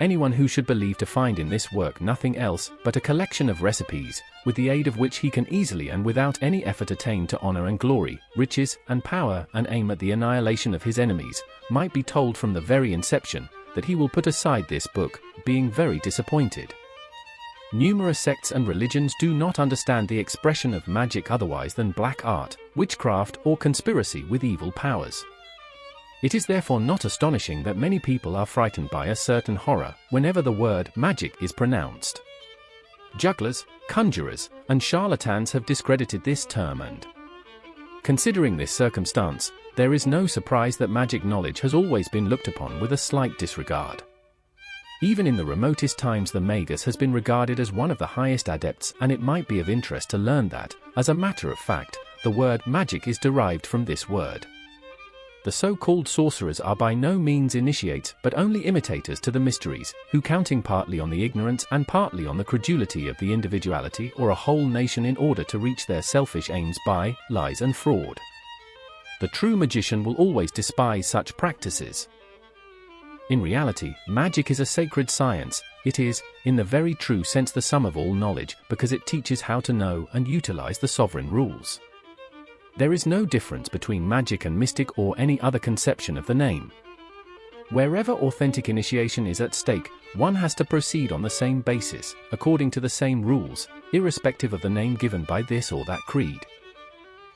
anyone who should believe to find in this work nothing else but a collection of recipes, with the aid of which he can easily and without any effort attain to honor and glory, riches and power, and aim at the annihilation of his enemies, might be told from the very inception that he will put aside this book, being very disappointed. Numerous sects and religions do not understand the expression of magic otherwise than black art, witchcraft, or conspiracy with evil powers. It is therefore not astonishing that many people are frightened by a certain horror whenever the word magic is pronounced. Jugglers, conjurers, and charlatans have discredited this term, and considering this circumstance, there is no surprise that magic knowledge has always been looked upon with a slight disregard. Even in the remotest times, the magus has been regarded as one of the highest adepts, and it might be of interest to learn that, as a matter of fact, the word magic is derived from this word. The so-called sorcerers are by no means initiates but only imitators to the mysteries, who, counting partly on the ignorance and partly on the credulity of the individuality or a whole nation in order to reach their selfish aims by lies and fraud. The true magician will always despise such practices. In reality, magic is a sacred science. It is, in the very true sense, the sum of all knowledge, because it teaches how to know and utilize the sovereign rules. There is no difference between magic and mystic or any other conception of the name. Wherever authentic initiation is at stake, one has to proceed on the same basis, according to the same rules, irrespective of the name given by this or that creed.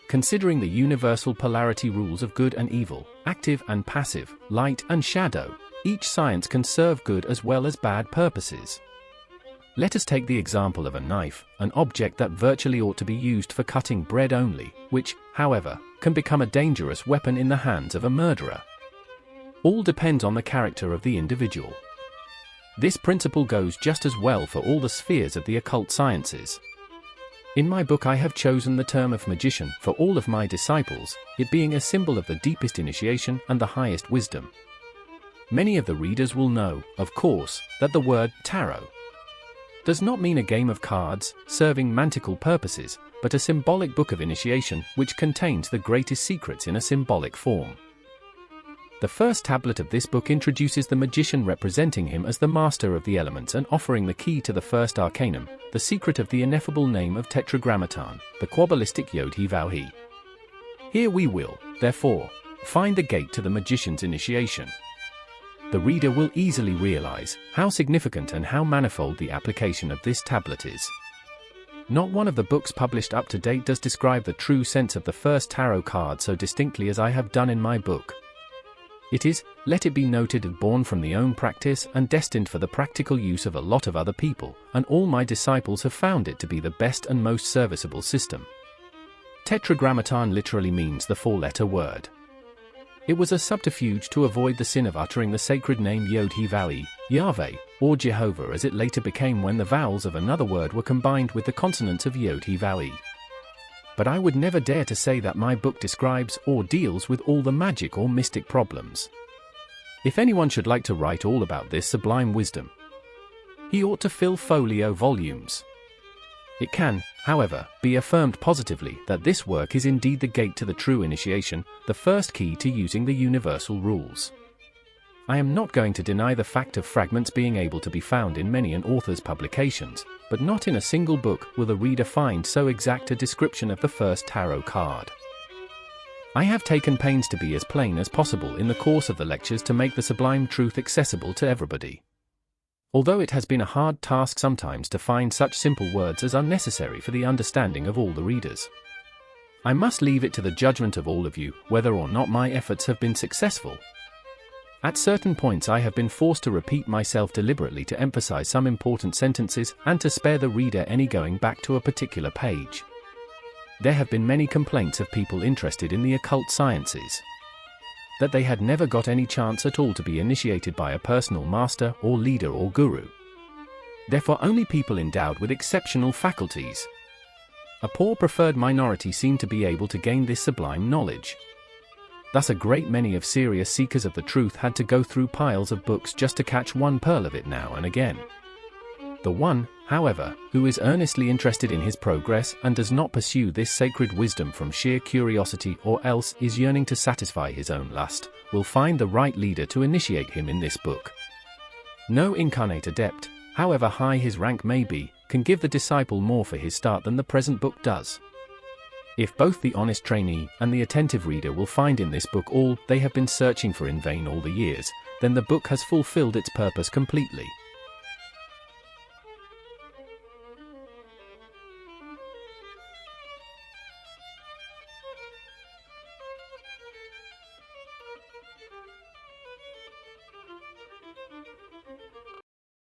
Considering the universal polarity rules of good and evil, active and passive, light and shadow, each science can serve good as well as bad purposes. Let us take the example of a knife, an object that virtually ought to be used for cutting bread only, which, however, can become a dangerous weapon in the hands of a murderer. All depends on the character of the individual. This principle goes just as well for all the spheres of the occult sciences. In my book I have chosen the term of magician for all of my disciples, it being a symbol of the deepest initiation and the highest wisdom. Many of the readers will know, of course, that the word tarot does not mean a game of cards, serving magical purposes, but a symbolic book of initiation which contains the greatest secrets in a symbolic form. The first tablet of this book introduces the magician, representing him as the master of the elements and offering the key to the first arcanum, the secret of the ineffable name of Tetragrammaton, the Kabbalistic Yod-He-Vav-He. Here we will, therefore, find the gate to the magician's initiation. The reader will easily realize how significant and how manifold the application of this tablet is. Not one of the books published up to date does describe the true sense of the first tarot card so distinctly as I have done in my book. It is, let it be noted, born from the own practice and destined for the practical use of a lot of other people, and all my disciples have found it to be the best and most serviceable system. Tetragrammaton literally means the four-letter word. It was a subterfuge to avoid the sin of uttering the sacred name Yod-He-Vav-He, Yahweh, or Jehovah, as it later became when the vowels of another word were combined with the consonants of Yod-He-Vav-He. But I would never dare to say that my book describes or deals with all the magic or mystic problems. If anyone should like to write all about this sublime wisdom, he ought to fill folio volumes. It can, however, be affirmed positively that this work is indeed the gate to the true initiation, the first key to using the universal rules. I am not going to deny the fact of fragments being able to be found in many an author's publications, but not in a single book will the reader find so exact a description of the first tarot card. I have taken pains to be as plain as possible in the course of the lectures to make the sublime truth accessible to everybody. Although it has been a hard task sometimes to find such simple words as are necessary for the understanding of all the readers, I must leave it to the judgment of all of you whether or not my efforts have been successful. At certain points I have been forced to repeat myself deliberately to emphasize some important sentences and to spare the reader any going back to a particular page. There have been many complaints of people interested in the occult sciences, that they had never got any chance at all to be initiated by a personal master or leader or guru. Therefore only people endowed with exceptional faculties, a poor preferred minority, seem to be able to gain this sublime knowledge. Thus a great many of serious seekers of the truth had to go through piles of books just to catch one pearl of it now and again. The one, however, who is earnestly interested in his progress and does not pursue this sacred wisdom from sheer curiosity or else is yearning to satisfy his own lust, will find the right leader to initiate him in this book. No incarnate adept, however high his rank may be, can give the disciple more for his start than the present book does. If both the honest trainee and the attentive reader will find in this book all they have been searching for in vain all the years, then the book has fulfilled its purpose completely.